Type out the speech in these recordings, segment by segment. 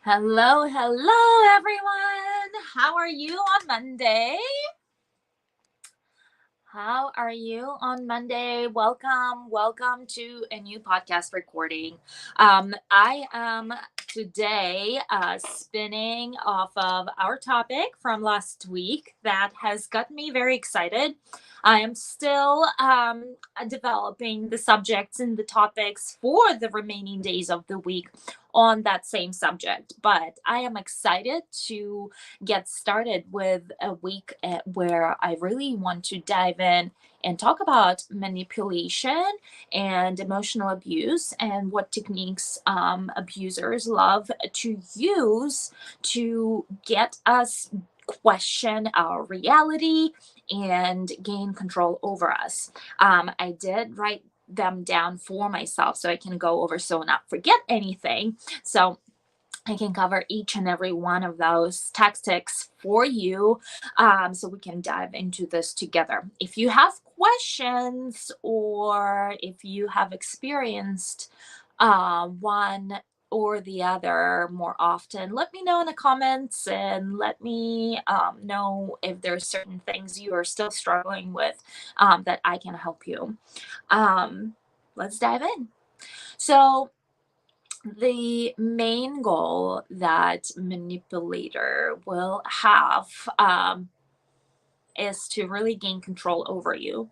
Hello, hello, everyone. How are you on Monday? How are you on Monday? Welcome to a new podcast recording. I am today spinning off of our topic from last week that has got me very excited. I am still developing the subjects and the topics for the remaining days of the week on that same subject, but I am excited to get started with a week where I really want to dive in and talk about manipulation and emotional abuse and what techniques abusers love to use to get us question our reality and gain control over us. I did write them down for myself so I can go over so not forget anything. So I can cover each and every one of those tactics for you, so we can dive into this together. If you have questions or if you have experienced one or the other more often, let me know in the comments and let me know if there's certain things you are still struggling with that I can help you. Let's dive in. So, the main goal that manipulator will have is to really gain control over you.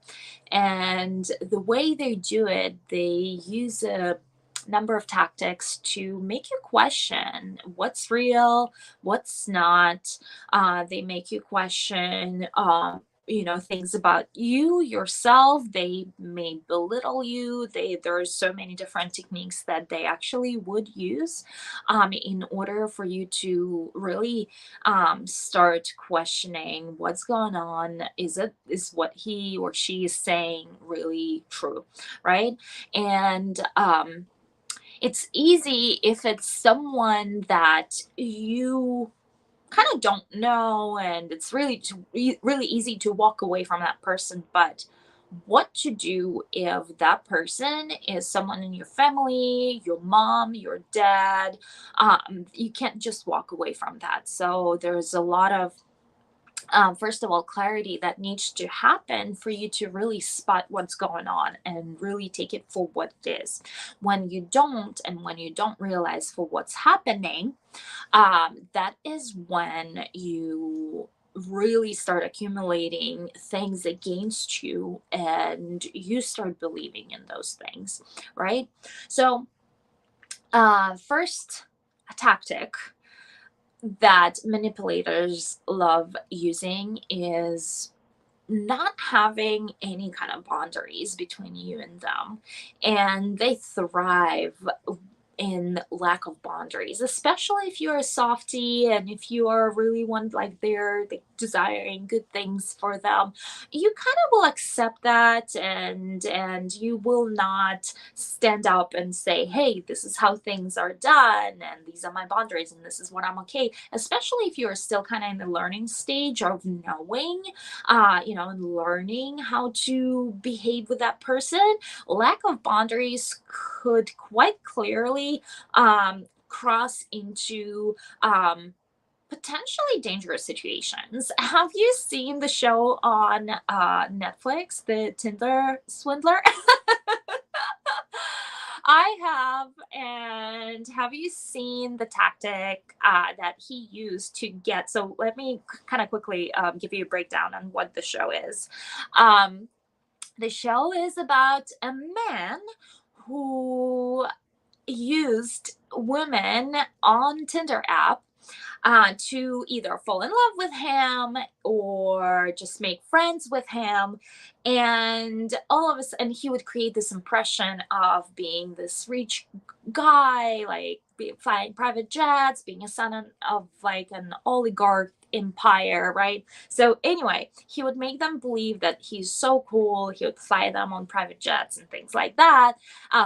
And the way they do it, they use a number of tactics to make you question what's real, what's not. They make you question things about you yourself. They may belittle you. There's so many different techniques that they actually would use in order for you to really start questioning what's going on. Is what he or she is saying really true, right? And it's easy if it's someone that you kind of don't know, and it's really easy to walk away from that person. But what to do if that person is someone in your family, your mom, your dad? You can't just walk away from that. So there's a lot of first of all, clarity that needs to happen for you to really spot what's going on and really take it for what it is. When you don't, and when you don't realize for what's happening, that is when you really start accumulating things against you and you start believing in those things, right? So, first tactic that manipulators love using is not having any kind of boundaries between you and them. And they thrive in lack of boundaries, especially if you're a softie and if you are really one like they're desiring good things for them. You kind of will accept that, and you will not stand up and say, hey, this is how things are done and these are my boundaries and this is what I'm okay, especially if you're still kind of in the learning stage of knowing and learning how to behave with that person. Lack of boundaries could quite clearly cross into potentially dangerous situations. Have you seen the show on Netflix, The Tinder Swindler? I have. And have you seen the tactic that he used to get? So let me kind of quickly give you a breakdown on what the show is. Um, the show is about a man who used women on Tinder app to either fall in love with him or just make friends with him. And all of a sudden, he would create this impression of being this rich guy, like flying private jets, being a son of like an oligarch empire, right? So anyway, he would make them believe that he's so cool. He would fly them on private jets and things like that.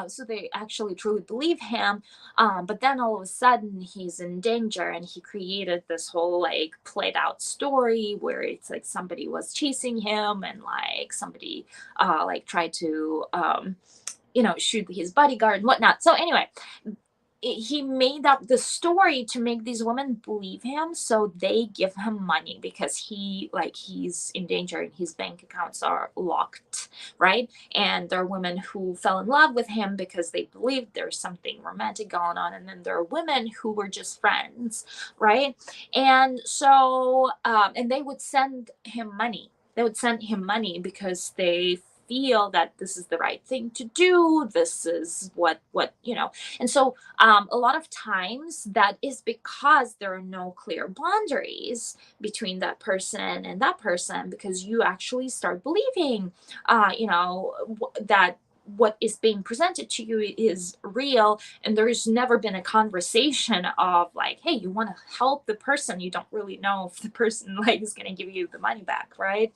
So they actually truly believe him. But then all of a sudden he's in danger, and he created this whole like played out story where it's like somebody was chasing him, and like somebody like tried to shoot his bodyguard and whatnot. So anyway, he made up the story to make these women believe him, so they give him money because he's in danger and his bank accounts are locked, right? And there are women who fell in love with him because they believed there's something romantic going on, and then there are women who were just friends, right? And so and they would send him money. They would send him money because they feel that this is the right thing to do. This is what and so a lot of times that is because there are no clear boundaries between that person, because you actually start believing that what is being presented to you is real, and there's never been a conversation of like, hey, you want to help the person, you don't really know if the person like is going to give you the money back, right?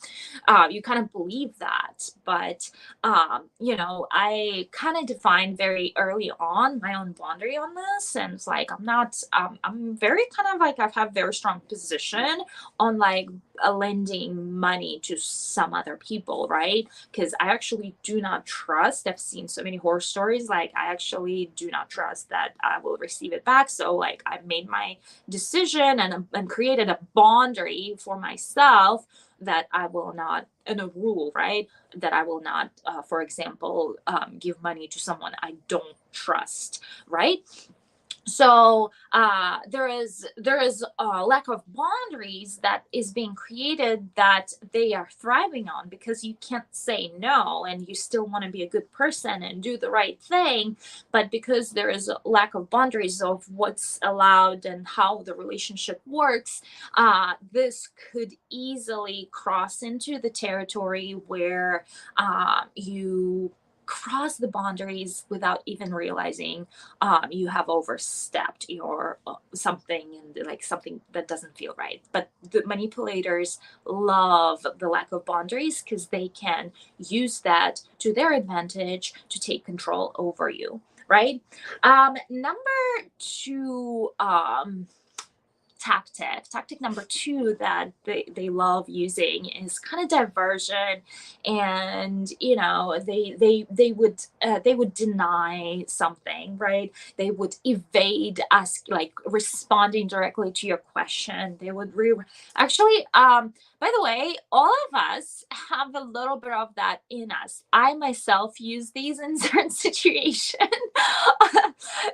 You kind of believe that. But I kind of defined very early on my own boundary on this, and it's like I'm very kind of like I have very strong position on like lending money to some other people, right? Because I actually do not trust. I've seen so many horror stories. Like, I actually do not trust that I will receive it back. So, like, I've made my decision and created a boundary for myself that I will not, and a rule, right? That I will not, for example, give money to someone I don't trust, right? So there is a lack of boundaries that is being created, that they are thriving on, because you can't say no and you still want to be a good person and do the right thing. But because there is a lack of boundaries of what's allowed and how the relationship works, this could easily cross into the territory where you cross the boundaries without even realizing you have overstepped your something, and like something that doesn't feel right. But the manipulators love the lack of boundaries because they can use that to their advantage to take control over you, right? Number two, tactic number two that they love using is kind of diversion. And they would deny something, right? They would evade ask, like responding directly to your question. They would actually, by the way, all of us have a little bit of that in us. I myself use these in certain situations.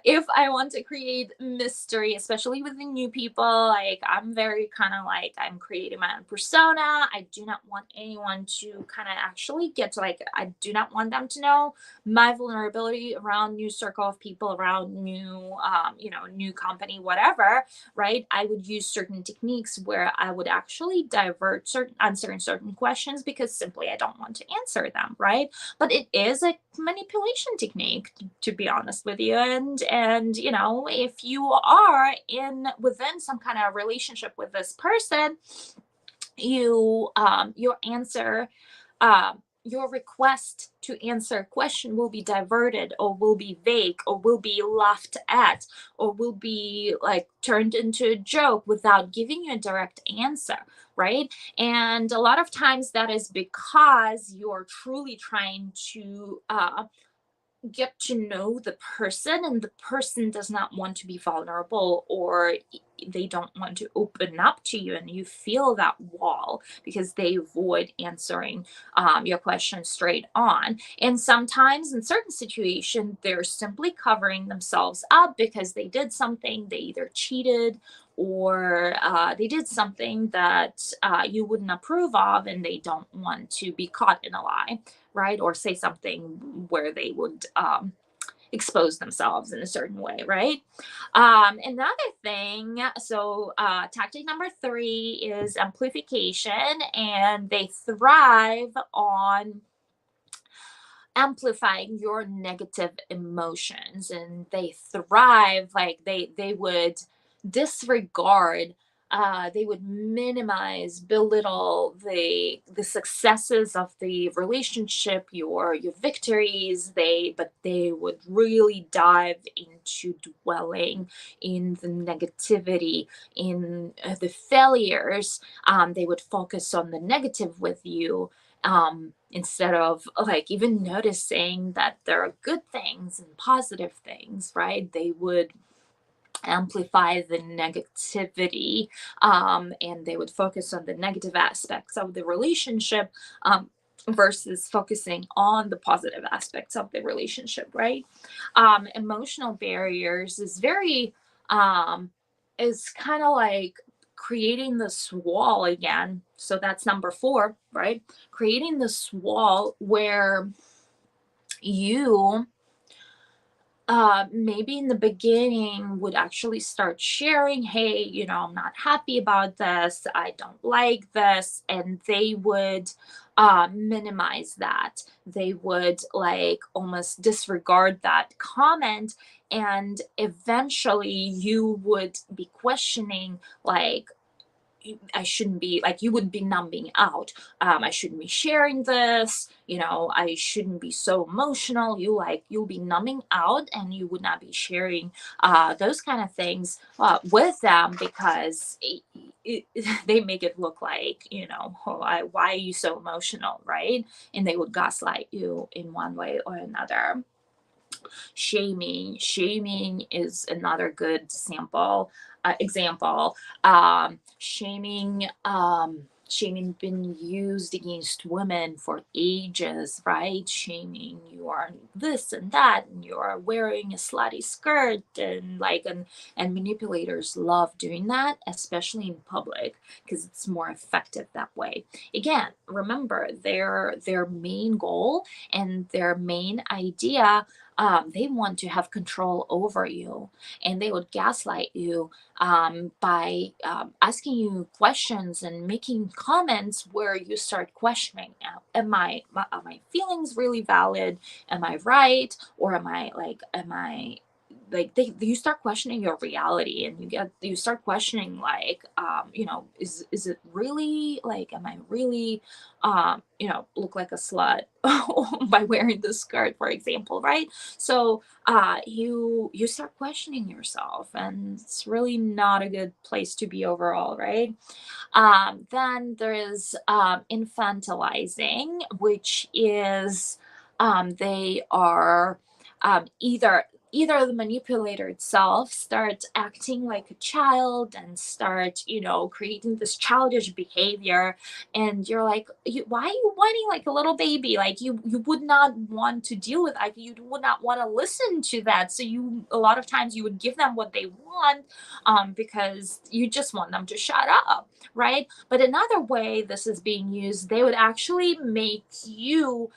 If I want to create mystery, especially with the new people, like I'm very kind of like I'm creating my own persona. I do not want anyone to kind of actually get to, like, I do not want them to know my vulnerability around new circle of people, around new company, whatever, right? I would use certain techniques where I would actually divert certain questions because simply I don't want to answer them, right? But it is a manipulation technique, to be honest with you. And if you are in within some kind of relationship with this person, your answer, your request to answer a question will be diverted, or will be vague, or will be laughed at, or will be like turned into a joke without giving you a direct answer, right? And a lot of times that is because you're truly trying to get to know the person, and the person does not want to be vulnerable, or they don't want to open up to you, and you feel that wall because they avoid answering your question straight on. And sometimes in certain situations they're simply covering themselves up because they did something, they either cheated, or they did something that you wouldn't approve of, and they don't want to be caught in a lie, right? Or say something where they would expose themselves in a certain way, right? Another thing, so tactic number three is amplification, and they thrive on amplifying your negative emotions, and they thrive, like they would disregard, they would minimize, belittle the successes of the relationship, your victories. They would really dive into dwelling in the negativity, in the failures. They would focus on the negative with you, Instead of like even noticing that there are good things and positive things, right? They would amplify the negativity, and they would focus on the negative aspects of the relationship, versus focusing on the positive aspects of the relationship, right? Emotional barriers is very, um, is kind of like creating this wall again. So that's number four, right? Creating this wall where you, maybe in the beginning would actually start sharing, hey, I'm not happy about this, I don't like this, and they would minimize that. They would like almost disregard that comment, and eventually you would be questioning, like, I shouldn't be, like, you would be numbing out. I shouldn't be sharing this. I shouldn't be so emotional. You'll be numbing out, and you would not be sharing those kind of things with them, because they make it look like, oh, why are you so emotional, right? And they would gaslight you in one way or another. Shaming is another good example. Shaming been used against women for ages, right? Shaming, you are this and that, and you are wearing a slutty skirt, and and manipulators love doing that, especially in public, because it's more effective that way. Again, remember, their main goal and their main idea, they want to have control over you, and they would gaslight you by asking you questions and making comments where you start questioning, are my feelings really valid? Am I right? Or am I like, you start questioning your reality, and you start questioning, like, is it really, like, am I really look like a slut by wearing this skirt, for example, right? So you start questioning yourself, and it's really not a good place to be overall, right? Then there is infantilizing, which is, they are, either the manipulator itself starts acting like a child and start, creating this childish behavior, and you're like, why are you whining like a little baby? Like, you would not want to deal with, like, you would not want to listen to that. So you, a lot of times, you would give them what they want, because you just want them to shut up, right? But another way this is being used, they would actually make you,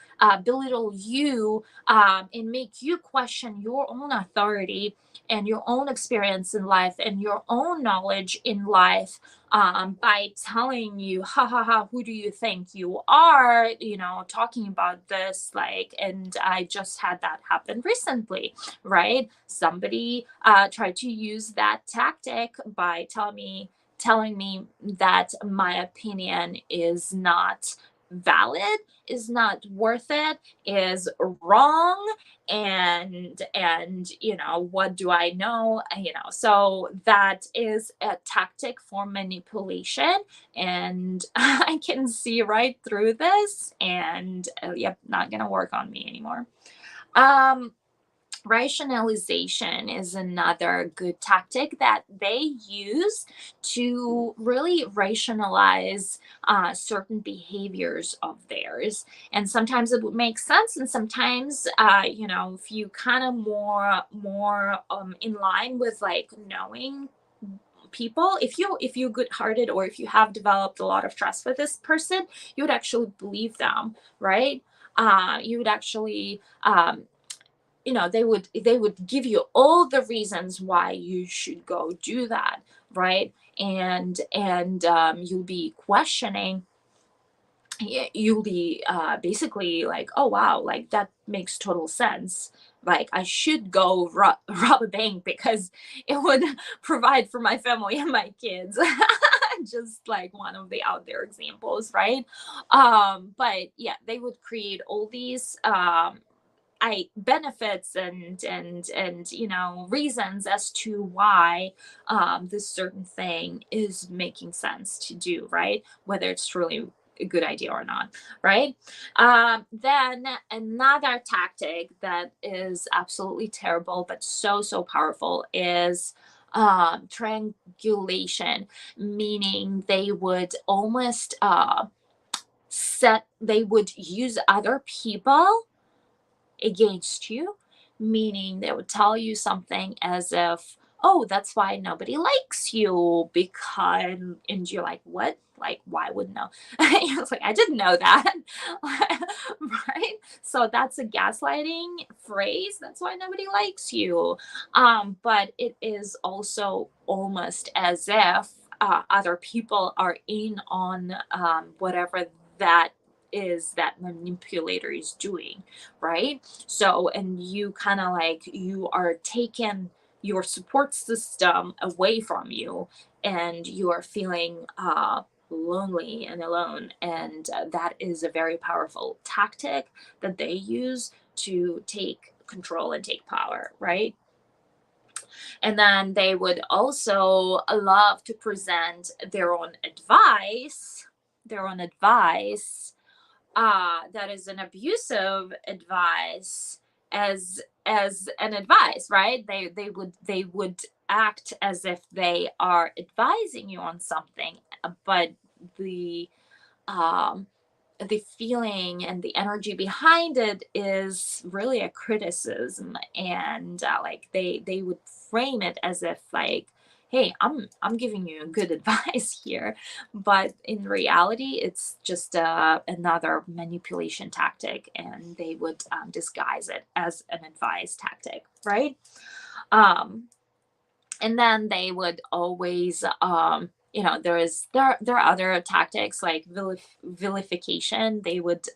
belittle you, and make you question your own authority and your own experience in life and your own knowledge in life, by telling you, ha ha ha, who do you think you are, talking about this, like, and I just had that happen recently, right? Somebody tried to use that tactic by telling me that my opinion is not valid, is not worth it, is wrong, and what do I know? So that is a tactic for manipulation, and I can see right through this, and yep, not gonna work on me anymore. um Rationalization is another good tactic that they use to really rationalize certain behaviors of theirs. And sometimes it would make sense, and sometimes, if you kind of more in line with, like, knowing people, if you good hearted, or if you have developed a lot of trust with this person, you would actually believe them, right? You would actually, they would give you all the reasons why you should go do that, right? And you'll be questioning, you'll be basically like, oh wow, like, that makes total sense, like, I should go rob a bank because it would provide for my family and my kids. Just like one of the out there examples, right? But yeah, they would create all these I benefits and reasons as to why this certain thing is making sense to do, right? Whether it's truly a good idea or not, right? Then another tactic that is absolutely terrible but so powerful is triangulation, meaning they would almost they would use other people against you, meaning they would tell you something as if, oh, that's why nobody likes you, because, and you're like, what? Like, why would no? It's like, I didn't know that. Right? So that's a gaslighting phrase. That's why nobody likes you. But it is also almost as if other people are in on whatever that is that manipulator is doing, right? So, and you kind of like, you are taking your support system away from you, and you are feeling lonely and alone. And that is a very powerful tactic that they use to take control and take power, right? And then they would also love to present their own advice that is an abusive advice as an advice, right? They would act as if they are advising you on something, but the um the feeling and the energy behind it is really a criticism. And like they would frame it as if like, hey, I'm giving you good advice here, but in reality it's just another manipulation tactic, and they would disguise it as an advice tactic, right? um and then they would always there are other tactics like vilification. They would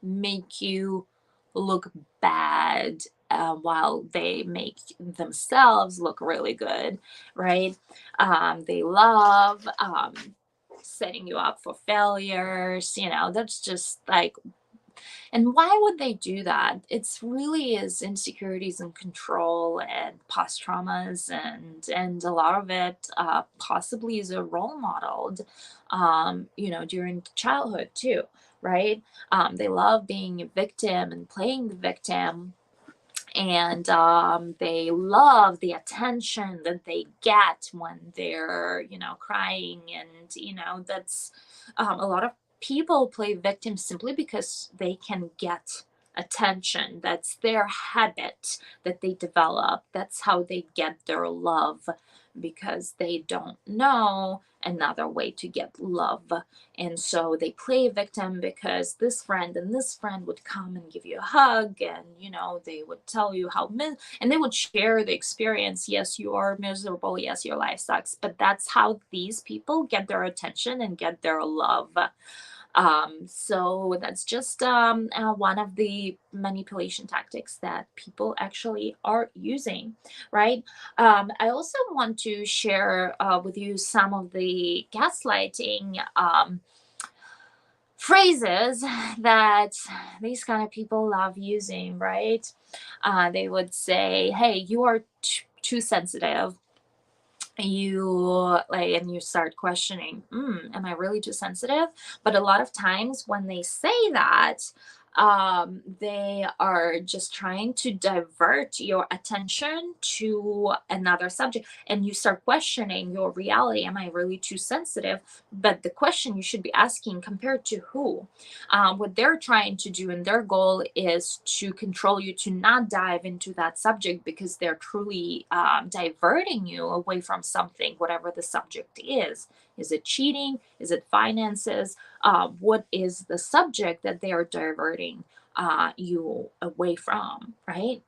make you look bad while they make themselves look really good, right? They love setting you up for failures. That's just like, and why would they do that? It's really is insecurities and control and past traumas, and a lot of it possibly is a role modeled, during childhood too, right? They love being a victim and playing the victim, and they love the attention that they get when they're crying. And that's a lot of people play victim simply because they can get attention. That's their habit that they develop. That's how they get their love, because they don't know another way to get love. And so they play victim because this friend and this friend would come and give you a hug, and they would tell you and they would share the experience. Yes, you are miserable. Yes, your life sucks. But that's how these people get their attention and get their love. So that's just one of the manipulation tactics that people actually are using, right? I also want to share with you some of the gaslighting phrases that these kind of people love using, right? They would say, hey, you are too sensitive. And you start questioning, am I really too sensitive? But a lot of times when they say that, they are just trying to divert your attention to another subject, and you start questioning your reality. Am I really too sensitive? But the question you should be asking, compared to who? What they're trying to do, and their goal is to control you, to not dive into that subject, because they're truly diverting you away from something, whatever the subject is. Is it cheating? Is it finances? What is the subject that they are diverting you away from, right?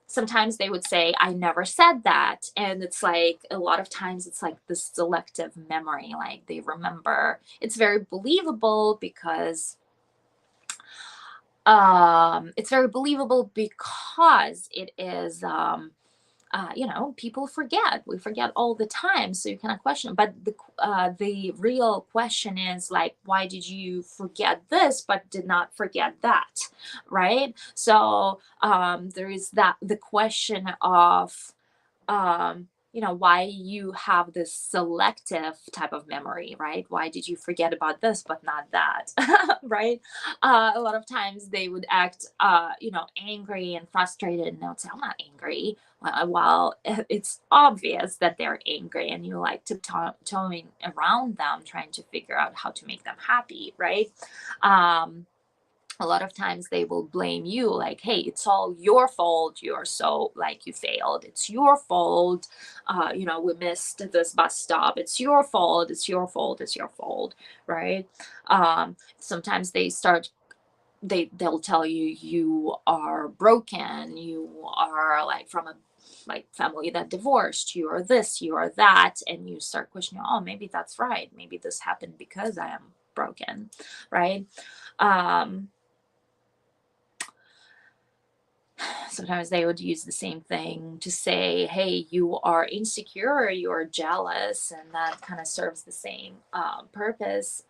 Sometimes they would say, I never said that. And it's like, a lot of times it's like this selective memory, like they remember. It's very believable because it is people forget. We forget all the time, so you cannot question. But the real question is like, why did you forget this but did not forget that, right? So there is that the question of why you have this selective type of memory, right? Why did you forget about this but not that? Right? A lot of times they would act angry and frustrated, and they would say, I'm not angry. Well, it's obvious that they're angry, and you like tiptoeing around them, trying to figure out how to make them happy, right? um a lot of times they will blame you, like, hey, it's all your fault, you're so, like, you failed, it's your fault, we missed this bus stop, it's your fault, it's your fault, it's your fault, right? Sometimes they'll tell you you are broken, you are like from a like family that divorced, you are this, you are that, and you start questioning, oh, maybe that's right, maybe this happened because I am broken, right? um Sometimes they would use the same thing to say, hey, you are insecure, you are jealous, and that kind of serves the same purpose.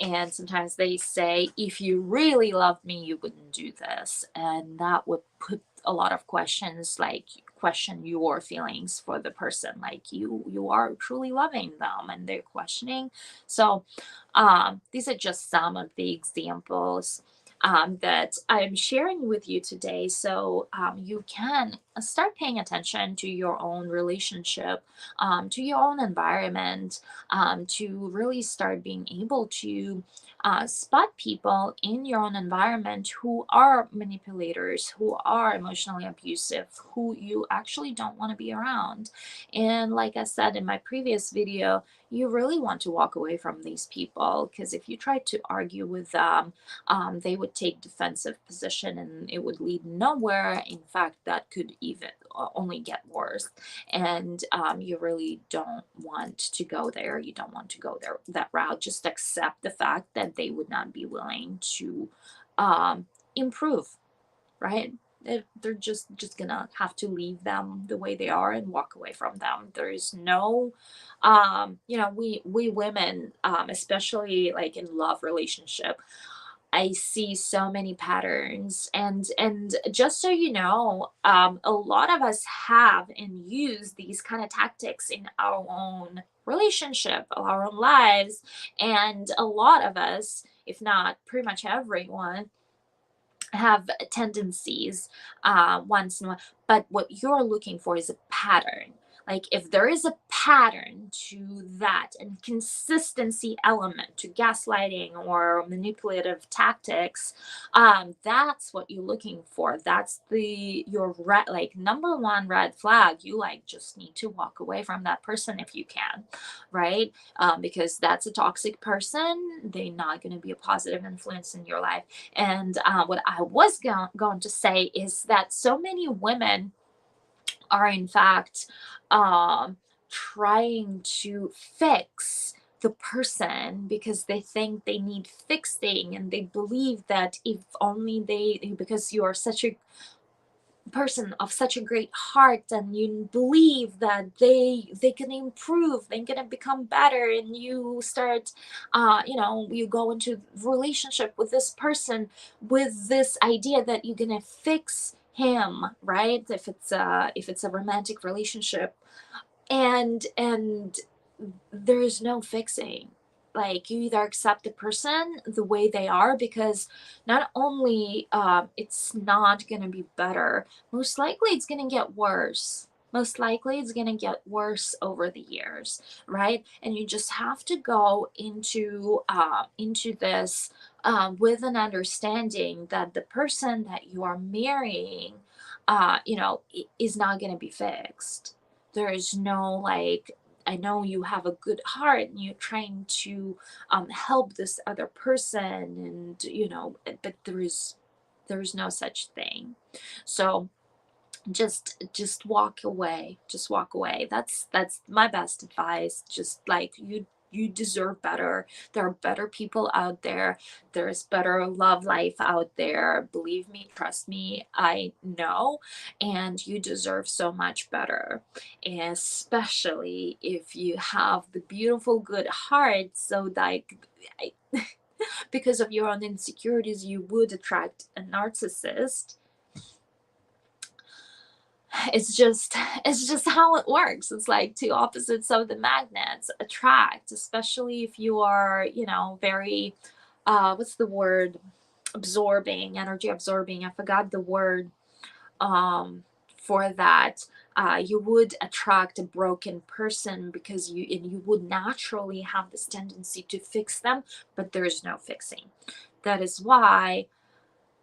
And sometimes they say, if you really loved me, you wouldn't do this. And that would put a lot of questions, like question your feelings for the person, like you are truly loving them and they're questioning. So these are just some of the examples that I'm sharing with you today. So you can start paying attention to your own relationship, to your own environment, to really start being able to spot people in your own environment who are manipulators, who are emotionally abusive, who you actually don't want to be around. And like I said in my previous video, you really want to walk away from these people, because if you try to argue with them, they would take defensive position and it would lead nowhere. In fact, that could even only get worse. And you really don't want to go there. You don't want to go there that route. Just accept the fact that they would not be willing to improve, right? They're just gonna have to leave them the way they are and walk away from them. There is no we women, especially like in love relationship, I see so many patterns. And just so you know, a lot of us have and use these kind of tactics in our own relationship, our own lives. And a lot of us, if not pretty much everyone, have tendencies once in a while. But what you're looking for is a pattern. Like, if there is a pattern to that and consistency element to gaslighting or manipulative tactics, that's what you're looking for. That's your red, like, number one red flag. You like just need to walk away from that person if you can, right? Because that's a toxic person. They're not going to be a positive influence in your life. And what I was going to say is that so many women are, in fact, um, trying to fix the person because they think they need fixing, and they believe that if only because you are such a person of such a great heart and you believe that they can improve, they're gonna become better, and you start you go into relationship with this person with this idea that you're gonna fix him, right? If it's a romantic relationship, and there's no fixing. Like, you either accept the person the way they are, because not only it's not going to be better, most likely it's going to get worse. Most likely it's going to get worse over the years, right? And you just have to go into this with an understanding that the person that you are marrying is not going to be fixed. There is no, like, I know you have a good heart and you're trying to help this other person, and but there is no such thing. So just walk away. Just walk away. That's my best advice. Just like, you deserve better. There are better people out there. There's better love life out there. Believe me, trust me, I know. And you deserve so much better. Especially if you have the beautiful good heart. So, like, I, because of your own insecurities, you would attract a narcissist. it's just how it works. It's like two opposites of the magnets attract, especially if you are, very what's the word, absorbing, energy absorbing. I forgot the word for that. You would attract a broken person because you would naturally have this tendency to fix them, but there's no fixing. That is why,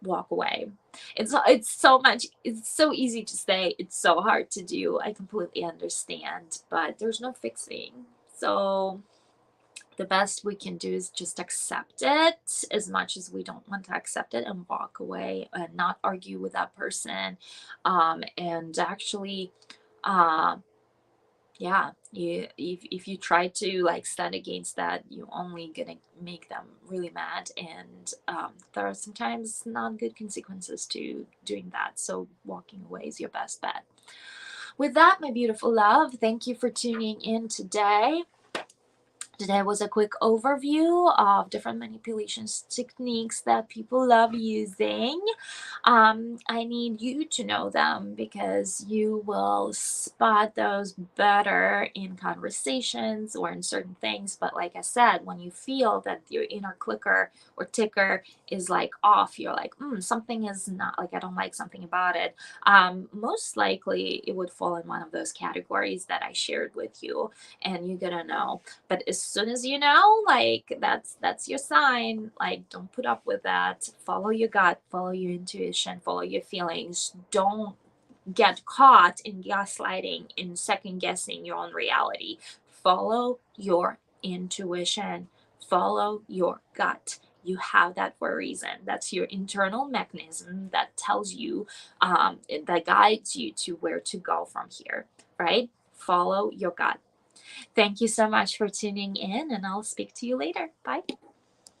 walk away. It's so easy to say, it's so hard to do. I completely understand, but there's no fixing. So the best we can do is just accept it as much as we don't want to accept it, and walk away and not argue with that person. And actually, uh, yeah, if you try to like stand against that, you're only gonna make them really mad, and there are sometimes not good consequences to doing that. So walking away is your best bet. With that, my beautiful love, thank you for tuning in today. Today was a quick overview of different manipulation techniques that people love using. I need you to know them because you will spot those better in conversations or in certain things. But like I said, when you feel that your inner clicker or ticker is like off, you're like, something is not, like, I don't like something about it. Most likely it would fall in one of those categories that I shared with you, and you're gonna know. But as soon as you know, like, that's your sign. Like, don't put up with that. Follow your gut, follow your intuition, follow your feelings. Don't get caught in gaslighting, in second guessing your own reality. Follow your intuition, follow your gut. You have that for a reason. That's your internal mechanism that tells you, that guides you to where to go from here, right? Follow your gut. Thank you so much for tuning in, and I'll speak to you later. Bye.